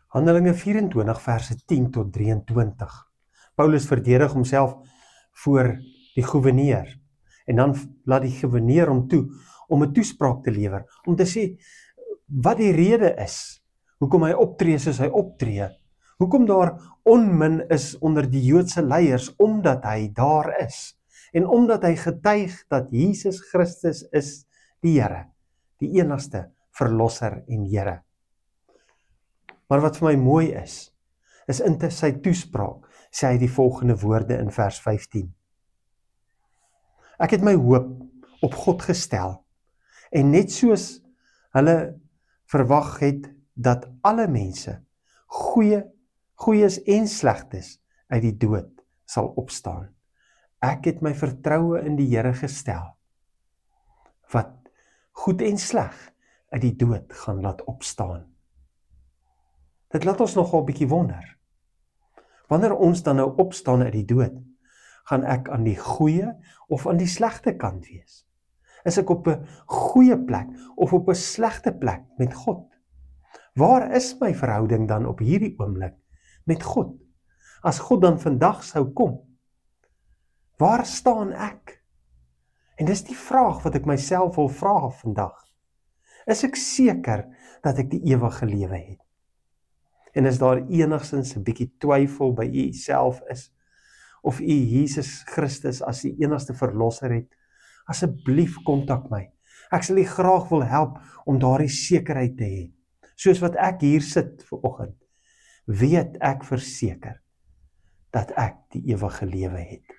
Handelinge 24 verse 10 tot 23. Paulus verdedig homself voor die gouverneur. En dan laat die gouverneur hom toe om 'n toespraak te lewer, om te sê wat die rede is, hoekom hy optree soos hy optree, hoekom daar onmin is onder die Joodse leiers, omdat hy daar is, en omdat hy getuig dat Jesus Christus is die Here, die enigste verlosser en Here. Maar wat vir my mooi is in sy toespraak, sê hy die volgende woorde in vers 15. Ek het my hoop op God gestel, en net soos hulle verwag het dat alle mense, goeies en slegtes, uit die dood sal opstaan. Ek het my vertroue in die Here gestel, wat goed en sleg uit die dood gaan laat opstaan. Dit laat ons nogal 'n bietjie wonder. Wanneer ons dan nou opstaan uit die dood, gaan ek aan die goeie of aan die slegte kant wees? Is ek op 'n goeie plek of op 'n slegte plek met God? Waar is my verhouding dan op hierdie oomblik met God? As God dan vandag sou kom, waar staan ek? En dis die vraag wat ek myself wil vra vandag. Is ek seker dat ek die ewige lewe het? En as daar enigstens 'n bietjie twyfel by u self is, of u Jesus Christus as die enigste verlosser het, asseblief kontak my. Ek sal u graag wil help om daardie sekerheid te hê. Soos wat ek hier sit vanoggend, weet ek verseker dat ek die ewige lewe het.